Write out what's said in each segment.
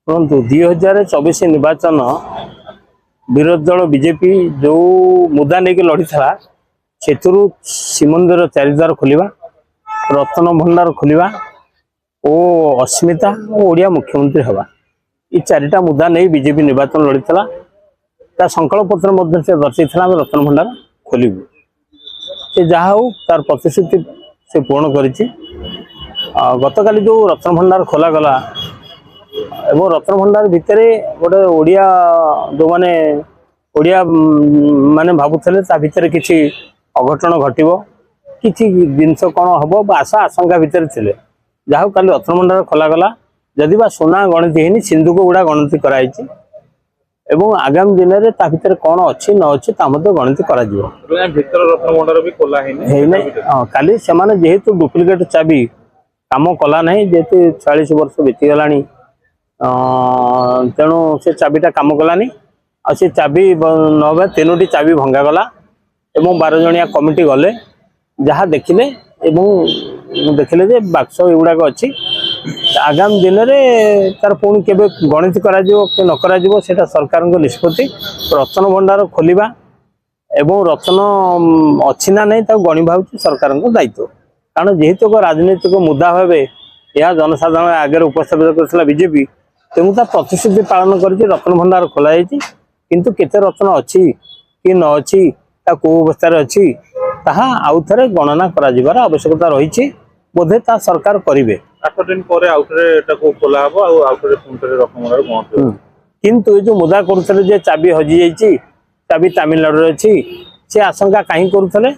शुणु 2024 निर्वाचन विरोधी दल बीजेपी जो मुद्दा नहीं लड़ी था से श्रीमंदिर चारिद्वार खोलिबा रत्न भंडार खोलिबा और अस्मिता और ओडिया मुख्यमंत्री हवा ये चारिटा मुद्दा नहीं बीजेपी निर्वाचन लड़ी था संकल्प पत्र से दर्शा रत्न भंडार खोलू से जहा हो तार प्रतिश्रुति से पूर्ण कर गतकाली जो रत्न भंडार खोला गला एवं रत्न भंडार भितर गोटे ओडिया जो माने ओडिया माने भावुले भितर किसी अघटन घटव किसी जिनस कौन हम आशा आशंका भितर थे जहाँ काली रत्न भंडार खोला गला जदि बा सोना गणति है सिंधुक गुड़ा गणति कराई एवं आगामी दिन में भितर कौन अच्छी न अच्छी गणति काली से जेहेतु डुप्लिकेट चाबी काम कला ना जेहेतु 46 वर्ष बीतीगला तेणु से चाबीटा कम कलानी आ से चाबी न 3टी चाबी भंगागला एवं 12 जणिया कमिटी गले जहाँ देखिले देखिले जे बाक्स एगुड़ाक अच्छी आगामी दिन में तार पुणी के गणित करा न करा सेटा सरकार निष्पत्ति रत्न भंडार खोलिबा एवं रत्न अच्छी ना नहीं गणी भाव सरकार दायित्व कारण जेहेतु एक राजनीतिक मुद्दा भावे यह जनसाधारण आगे उपस्थापित करथिला बीजेपी तेणु प्रतिश्रुति पालन कर रत्न भंडार खोल किंतु केते रत्न अच्छी कि न अच्छी कौ अवस्था अच्छी ताहा आउ थे गणना कर आवश्यकता रही बोधे ता सरकार करेंगे 8 दिन पर खोला किंतु ये जो मुद्दा करुले जे चाबी हजि जाइए चाबी तमिलनाडु अच्छी से आशंका कहीं करुले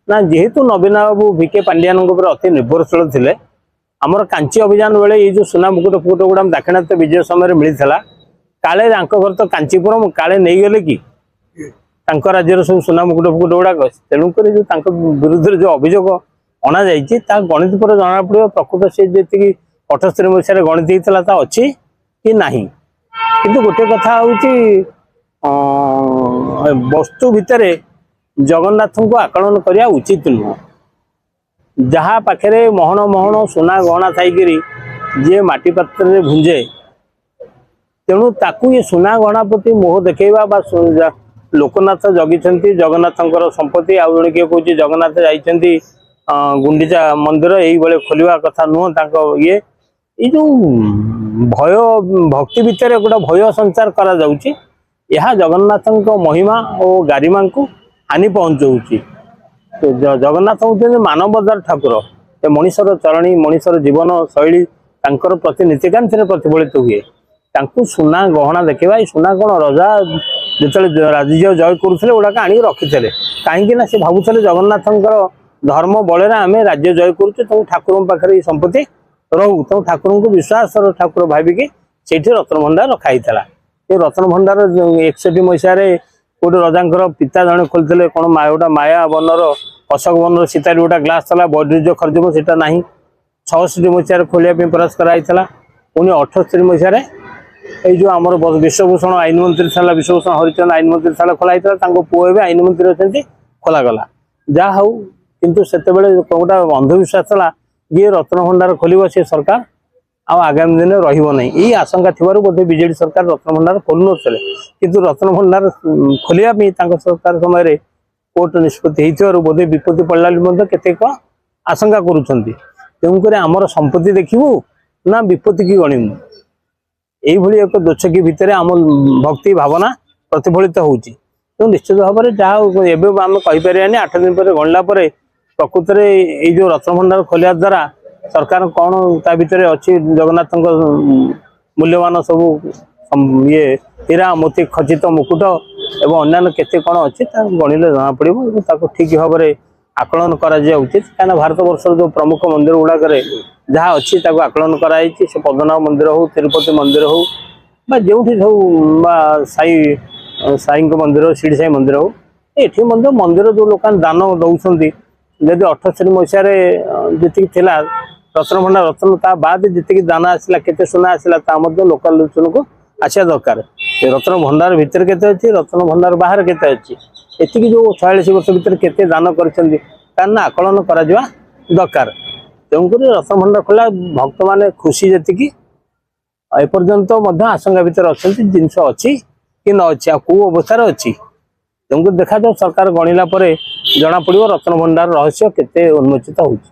ना जेहेतु नवीन बाबू भिके पांडियान अति निर्भरशील थे आमर कांची अभियान बेले ये जो सुना मुकुट फुकुट गुड़ा दाक्षिणात्य विजय समय मिलता काले घर तो कांचीपुरम काले नहीं गले कि राज्यर सब सुना मुकुट फुकुट गुड़ाक तेणुक जो विरुद्ध जो अभियोग अणा जा गणित पर जना पड़ो प्रकृत से जी 78 मसीह गणित होता अच्छी कि नहीं किंतु गोटे कथा हूँ वस्तु भितर जगन्नाथ को आकलन करने उचित नुह जहाँ पाखे मोहन मोहन सुना गहना थी जी माटी पात्र भुंजे तेणु ताकू ये सुना गहना प्रति मोह देखा लोकनाथ जगी जगन्नाथ संपत्ति आउ जड़े किए कह जगन्नाथ जाइए गुंडीचा मंदिर ये खोलिया कथा नुह ये जो भय भक्ति भितर गोटे भय संचार करा जाउची यह जगन्नाथ महिमा और गारिमा को हानि पहुँचाऊँगी तो जगन्नाथ हूँ मानवदार ठाकुर मनीषर चरणी मनीषर जीवन शैली प्रति नीतिकांति प्रतिफलित हुए सुना गहना देखा सुना कौन रजा जो राज्य जय करुले गुड़ाक आनी रखी कहीं से भावुले जगन्नाथ धर्म बल आम राज्य जय करुँ ठाकुर पाखे संपत्ति रहू तो ठाकुर को विश्वास ठाकुर भाविकी से रत्न भंडार रखाई ये रत्न भंडार 61 मसीह गोटे रजा पिता जड़े खोलते कौन गोटा माया बनर अशोक बनर सीतारी गोटा ग्लास था बैड्रिज खर्च से ना 66 मसीह खोलिया प्रयास कराई पुणी 78 मसीह जो आम विश्वभूषण आईन मंत्री था विश्वभूषण हरिचंद आईन मंत्री था खोलाई पुओ भी आईन मंत्री अच्छे खोलागला जहा हूँ किंतु से गोटा अंधविश्वास था ये रत्न भंडार खोल से सरकार आगामी दिन रही यही आशंका थी बोधे बीजेडी सरकार रत्न भंडार खोलु नथिले किंतु रत्न भंडार खोलिया सरकार समय कोर्ट निष्पत्ति बोधे विपत्ति पड़ला केतेक आशंका करुँच आमर संपत्ति देखू ना विपत्ति की गणिमु यही एक दोचकी भितर आम भक्ति भावना प्रतिफलित होउची तो निश्चित भाव में जहाँ एवं आम कहीपर 8 दिन पर गणला प्रकृत में जो रत्न भंडार खोलिया द्वारा सरकार कौन ता भीतर अच्छी जगन्नाथ मूल्यवान सब ये हीरा मोती खचित मुकुट एवं अन्य केते कौन अच्छी गणिले जना पड़ो ठीक भाव में आकलन करा उचित कहीं भारत वर्ष जो प्रमुख मंदिर गुड़ाक जहाँ अच्छी आकलन कराई से पद्मनाभ मंदिर हो तिरुपति मंदिर हो जो सब साई मंदिर शिरडी साई मंदिर हो ये मंदिर जो लोक दान दौरान जदि 78 मसीह जी रत्न भंडार रत्न ता बाद जी दान आसला केते सुना आसला लोकल लोचन को आसा दरकार रत्न भंडार भितर केते अच्छी रत्न भंडार बाहर केते अच्छी एति जो 46 वर्ष भीतर केते दान कर आकलन करा दरकार तेणुक रत्न भंडार खोला भक्त मान खुशी जी एपर्यंत आशंका भितर अच्छा जिनस अच्छी कि न अच्छी कौ अवस्था अच्छी तुमको देखा जाओ सरकार गणिला जना पड़ो रत्न भंडार रहस्य केते उन्मोचित होउछि।